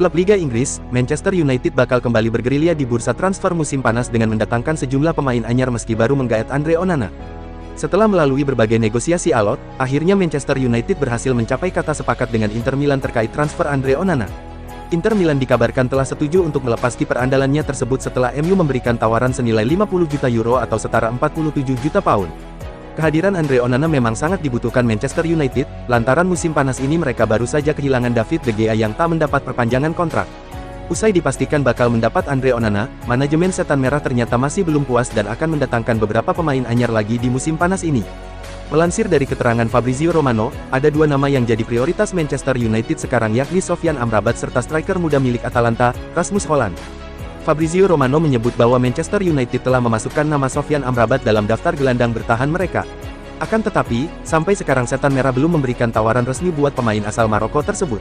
Klub Liga Inggris, Manchester United bakal kembali bergerilya di bursa transfer musim panas dengan mendatangkan sejumlah pemain anyar meski baru menggaet Andre Onana. Setelah melalui berbagai negosiasi alot, akhirnya Manchester United berhasil mencapai kata sepakat dengan Inter Milan terkait transfer Andre Onana. Inter Milan dikabarkan telah setuju untuk melepas kiper andalannya tersebut setelah MU memberikan tawaran senilai 50 juta euro atau setara 47 juta pound. Kehadiran Andre Onana memang sangat dibutuhkan Manchester United, lantaran musim panas ini mereka baru saja kehilangan David De Gea yang tak mendapat perpanjangan kontrak. Usai dipastikan bakal mendapat Andre Onana, manajemen Setan Merah ternyata masih belum puas dan akan mendatangkan beberapa pemain anyar lagi di musim panas ini. Melansir dari keterangan Fabrizio Romano, ada dua nama yang jadi prioritas Manchester United sekarang yakni Sofyan Amrabat serta striker muda milik Atalanta, Rasmus Hojlund. Fabrizio Romano menyebut bahwa Manchester United telah memasukkan nama Sofyan Amrabat dalam daftar gelandang bertahan mereka. Akan tetapi, sampai sekarang Setan Merah belum memberikan tawaran resmi buat pemain asal Maroko tersebut.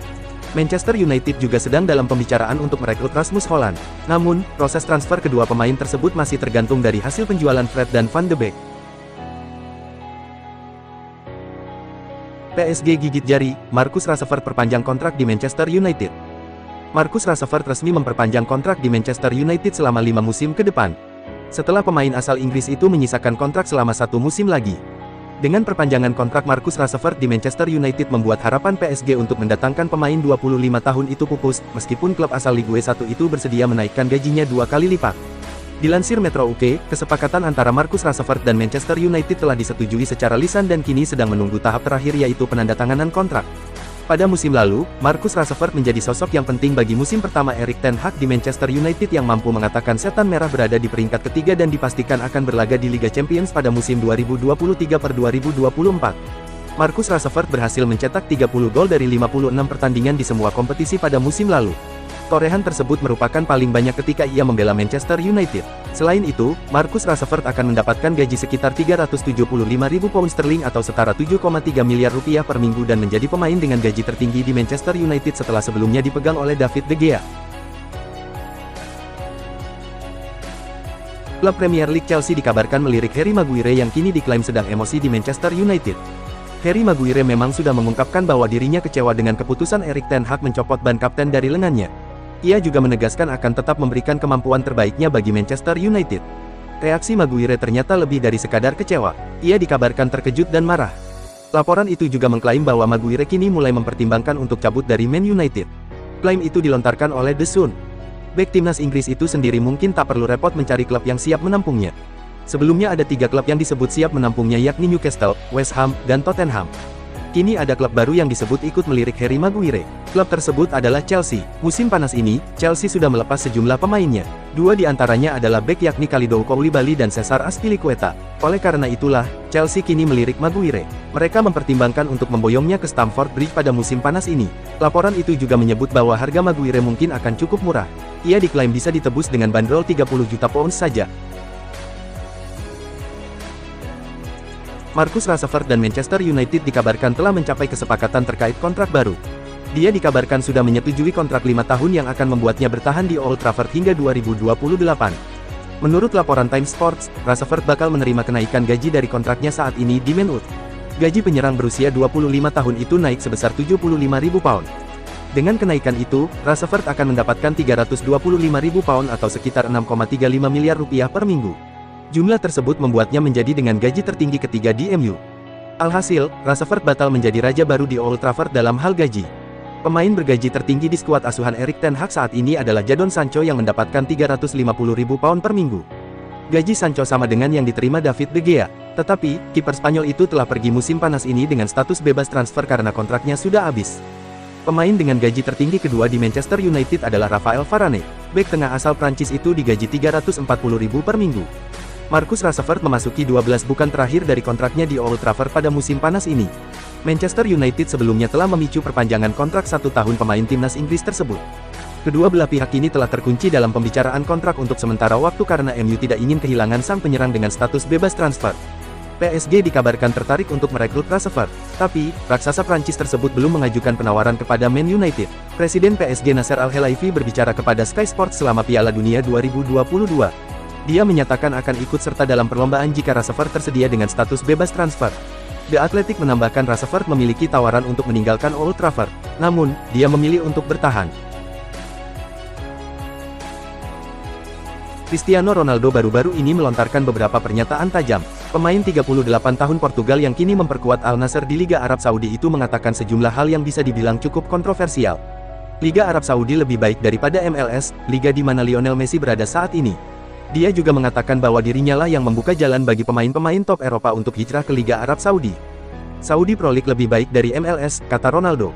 Manchester United juga sedang dalam pembicaraan untuk merekrut Rasmus Hojlund. Namun, proses transfer kedua pemain tersebut masih tergantung dari hasil penjualan Fred dan Van de Beek. PSG gigit jari, Marcus Rashford perpanjang kontrak di Manchester United. Marcus Rashford resmi memperpanjang kontrak di Manchester United selama 5 musim ke depan. Setelah pemain asal Inggris itu menyisakan kontrak selama 1 musim lagi. Dengan perpanjangan kontrak Marcus Rashford di Manchester United membuat harapan PSG untuk mendatangkan pemain 25 tahun itu pupus, meskipun klub asal Ligue 1 itu bersedia menaikkan gajinya 2 kali lipat. Dilansir Metro UK, kesepakatan antara Marcus Rashford dan Manchester United telah disetujui secara lisan dan kini sedang menunggu tahap terakhir yaitu penandatanganan kontrak. Pada musim lalu, Marcus Rashford menjadi sosok yang penting bagi musim pertama Erik ten Hag di Manchester United yang mampu mengatakan Setan Merah berada di peringkat ketiga dan dipastikan akan berlaga di Liga Champions pada musim 2023-2024. Marcus Rashford berhasil mencetak 30 gol dari 56 pertandingan di semua kompetisi pada musim lalu. Torehan tersebut merupakan paling banyak ketika ia membela Manchester United. Selain itu, Marcus Rashford akan mendapatkan gaji sekitar 375.000 pound sterling atau setara 7,3 miliar rupiah per minggu dan menjadi pemain dengan gaji tertinggi di Manchester United setelah sebelumnya dipegang oleh David De Gea. Klub Premier League Chelsea dikabarkan melirik Harry Maguire yang kini diklaim sedang emosi di Manchester United. Harry Maguire memang sudah mengungkapkan bahwa dirinya kecewa dengan keputusan Erik ten Hag mencopot ban kapten dari lengannya. Ia juga menegaskan akan tetap memberikan kemampuan terbaiknya bagi Manchester United. Reaksi Maguire ternyata lebih dari sekadar kecewa. Ia dikabarkan terkejut dan marah. Laporan itu juga mengklaim bahwa Maguire kini mulai mempertimbangkan untuk cabut dari Man United. Klaim itu dilontarkan oleh The Sun. Bek timnas Inggris itu sendiri mungkin tak perlu repot mencari klub yang siap menampungnya. Sebelumnya ada 3 klub yang disebut siap menampungnya yakni Newcastle, West Ham, dan Tottenham. Kini ada klub baru yang disebut ikut melirik Harry Maguire. Klub tersebut adalah Chelsea. Musim panas ini, Chelsea sudah melepas sejumlah pemainnya. 2 di antaranya adalah bek yakni Kalidou Koulibaly dan Cesar Azpilicueta. Oleh karena itulah, Chelsea kini melirik Maguire. Mereka mempertimbangkan untuk memboyongnya ke Stamford Bridge pada musim panas ini. Laporan itu juga menyebut bahwa harga Maguire mungkin akan cukup murah. Ia diklaim bisa ditebus dengan bandrol 30 juta pound saja. Marcus Rashford dan Manchester United dikabarkan telah mencapai kesepakatan terkait kontrak baru. Dia dikabarkan sudah menyetujui kontrak 5 tahun yang akan membuatnya bertahan di Old Trafford hingga 2028. Menurut laporan Time Sports, Rashford bakal menerima kenaikan gaji dari kontraknya saat ini di Man Utd. Gaji penyerang berusia 25 tahun itu naik sebesar 75.000 pound. Dengan kenaikan itu, Rashford akan mendapatkan 325.000 pound atau sekitar 6,35 miliar rupiah per minggu. Jumlah tersebut membuatnya menjadi dengan gaji tertinggi ketiga di MU. Alhasil, Rashford batal menjadi raja baru di Old Trafford dalam hal gaji. Pemain bergaji tertinggi di skuad asuhan Erik ten Hag saat ini adalah Jadon Sancho yang mendapatkan 350.000 pound per minggu. Gaji Sancho sama dengan yang diterima David De Gea. Tetapi, kiper Spanyol itu telah pergi musim panas ini dengan status bebas transfer karena kontraknya sudah habis. Pemain dengan gaji tertinggi kedua di Manchester United adalah Raphael Varane. Bek tengah asal Prancis itu digaji 340.000 per minggu. Marcus Rashford memasuki 12 bulan terakhir dari kontraknya di Old Trafford pada musim panas ini. Manchester United sebelumnya telah memicu perpanjangan kontrak 1 tahun pemain timnas Inggris tersebut. Kedua belah pihak ini telah terkunci dalam pembicaraan kontrak untuk sementara waktu karena MU tidak ingin kehilangan sang penyerang dengan status bebas transfer. PSG dikabarkan tertarik untuk merekrut Rashford, tapi raksasa Prancis tersebut belum mengajukan penawaran kepada Man United. Presiden PSG Nasser Al-Khelaifi berbicara kepada Sky Sports selama Piala Dunia 2022. Dia menyatakan akan ikut serta dalam perlombaan jika Rashford tersedia dengan status bebas transfer. The Athletic menambahkan Rashford memiliki tawaran untuk meninggalkan Old Trafford, namun dia memilih untuk bertahan. Cristiano Ronaldo baru-baru ini melontarkan beberapa pernyataan tajam. Pemain 38 tahun Portugal yang kini memperkuat Al Nassr di Liga Arab Saudi itu mengatakan sejumlah hal yang bisa dibilang cukup kontroversial. Liga Arab Saudi lebih baik daripada MLS, liga di mana Lionel Messi berada saat ini. Dia juga mengatakan bahwa dirinya lah yang membuka jalan bagi pemain-pemain top Eropa untuk hijrah ke Liga Arab Saudi. Saudi Pro League lebih baik dari MLS, kata Ronaldo.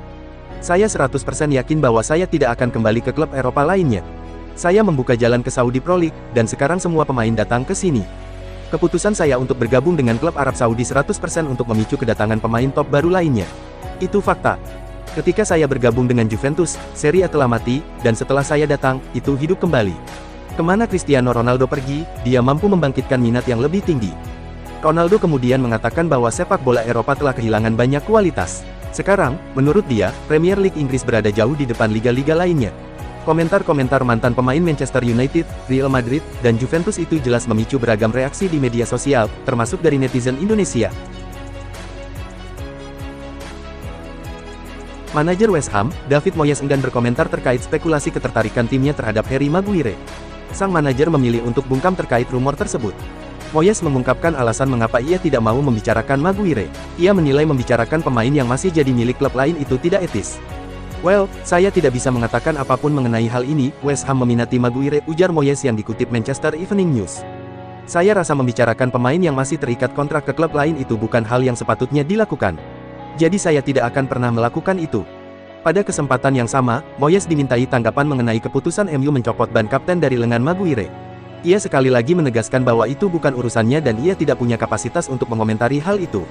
Saya 100% yakin bahwa saya tidak akan kembali ke klub Eropa lainnya. Saya membuka jalan ke Saudi Pro League, dan sekarang semua pemain datang ke sini. Keputusan saya untuk bergabung dengan klub Arab Saudi 100% untuk memicu kedatangan pemain top baru lainnya. Itu fakta. Ketika saya bergabung dengan Juventus, Serie A telah mati, dan setelah saya datang, itu hidup kembali. Kemana Cristiano Ronaldo pergi, dia mampu membangkitkan minat yang lebih tinggi. Ronaldo kemudian mengatakan bahwa sepak bola Eropa telah kehilangan banyak kualitas. Sekarang, menurut dia, Premier League Inggris berada jauh di depan liga-liga lainnya. Komentar-komentar mantan pemain Manchester United, Real Madrid, dan Juventus itu jelas memicu beragam reaksi di media sosial, termasuk dari netizen Indonesia. Manajer West Ham, David Moyes enggan berkomentar terkait spekulasi ketertarikan timnya terhadap Harry Maguire. Sang manajer memilih untuk bungkam terkait rumor tersebut. Moyes mengungkapkan alasan mengapa ia tidak mau membicarakan Maguire. Ia menilai membicarakan pemain yang masih jadi milik klub lain itu tidak etis. Well, saya tidak bisa mengatakan apapun mengenai hal ini, West Ham meminati Maguire, ujar Moyes yang dikutip Manchester Evening News. Saya rasa membicarakan pemain yang masih terikat kontrak ke klub lain itu bukan hal yang sepatutnya dilakukan. Jadi saya tidak akan pernah melakukan itu. Pada kesempatan yang sama, Moyes dimintai tanggapan mengenai keputusan MU mencopot ban kapten dari lengan Maguire. Ia sekali lagi menegaskan bahwa itu bukan urusannya dan ia tidak punya kapasitas untuk mengomentari hal itu.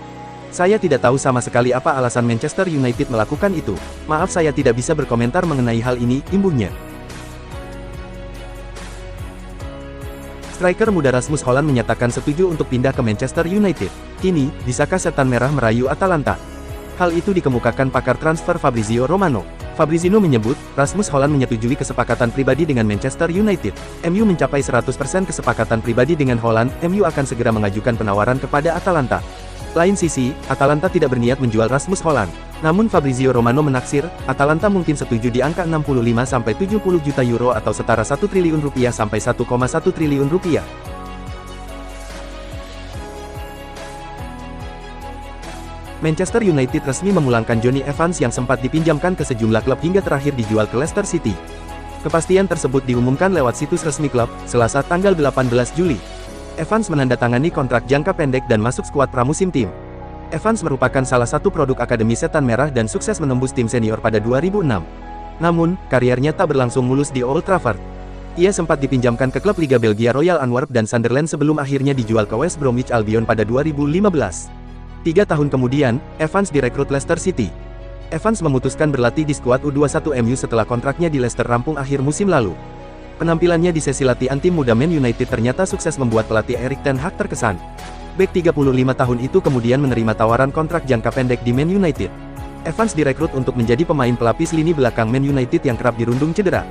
Saya tidak tahu sama sekali apa alasan Manchester United melakukan itu. Maaf saya tidak bisa berkomentar mengenai hal ini, imbuhnya. Striker muda Rasmus Holland menyatakan setuju untuk pindah ke Manchester United. Kini, bisakah setan merah merayu Atalanta? Hal itu dikemukakan pakar transfer Fabrizio Romano. Fabrizio menyebut, Rasmus Holland menyetujui kesepakatan pribadi dengan Manchester United. MU mencapai 100% kesepakatan pribadi dengan Holland, MU akan segera mengajukan penawaran kepada Atalanta. Lain sisi, Atalanta tidak berniat menjual Rasmus Holland. Namun Fabrizio Romano menaksir, Atalanta mungkin setuju di angka 65-70 juta euro atau setara 1 triliun rupiah sampai 1,1 triliun rupiah. Manchester United resmi memulangkan Jonny Evans yang sempat dipinjamkan ke sejumlah klub hingga terakhir dijual ke Leicester City. Kepastian tersebut diumumkan lewat situs resmi klub, Selasa tanggal 18 Juli. Evans menandatangani kontrak jangka pendek dan masuk skuad pramusim tim. Evans merupakan salah satu produk Akademi Setan Merah dan sukses menembus tim senior pada 2006. Namun, kariernya tak berlangsung mulus di Old Trafford. Ia sempat dipinjamkan ke klub Liga Belgia Royal Antwerp dan Sunderland sebelum akhirnya dijual ke West Bromwich Albion pada 2015. 3 tahun kemudian, Evans direkrut Leicester City. Evans memutuskan berlatih di skuad U21 MU setelah kontraknya di Leicester rampung akhir musim lalu. Penampilannya di sesi latihan tim muda Man United ternyata sukses membuat pelatih Erik ten Hag terkesan. Bek 35 tahun itu kemudian menerima tawaran kontrak jangka pendek di Man United. Evans direkrut untuk menjadi pemain pelapis lini belakang Man United yang kerap dirundung cedera.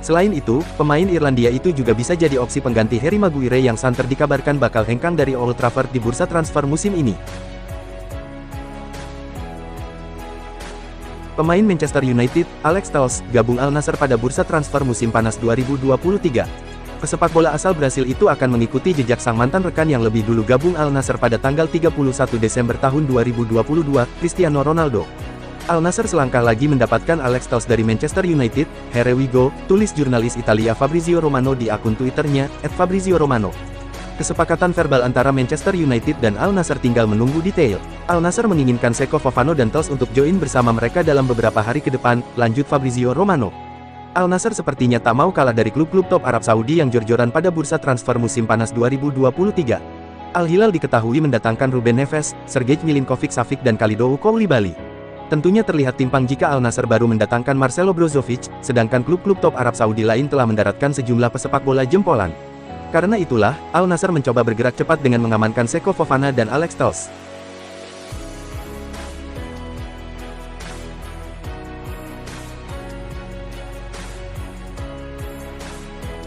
Selain itu, pemain Irlandia itu juga bisa jadi opsi pengganti Harry Maguire yang santer dikabarkan bakal hengkang dari Old Trafford di bursa transfer musim ini. Pemain Manchester United, Alex Telles, gabung Al Nassr pada bursa transfer musim panas 2023. Pesepak bola asal Brasil itu akan mengikuti jejak sang mantan rekan yang lebih dulu gabung Al Nassr pada tanggal 31 Desember tahun 2022, Cristiano Ronaldo. Al Nassr selangkah lagi mendapatkan Alex Telles dari Manchester United, here we go, tulis jurnalis Italia Fabrizio Romano di akun Twitternya, @FabrizioRomano. Kesepakatan verbal antara Manchester United dan Al Nassr tinggal menunggu detail. Al Nassr menginginkan Seko Fofana dan Telles untuk join bersama mereka dalam beberapa hari ke depan, lanjut Fabrizio Romano. Al Nassr sepertinya tak mau kalah dari klub-klub top Arab Saudi yang jor-joran pada bursa transfer musim panas 2023. Al Hilal diketahui mendatangkan Ruben Neves, Sergej Milinkovic-Savic dan Kalidou Koulibaly. Tentunya terlihat timpang jika Al Nassr baru mendatangkan Marcelo Brozovic, sedangkan klub-klub top Arab Saudi lain telah mendaratkan sejumlah pesepak bola jempolan. Karena itulah, Al Nassr mencoba bergerak cepat dengan mengamankan Seko Fofana dan Alex Telles.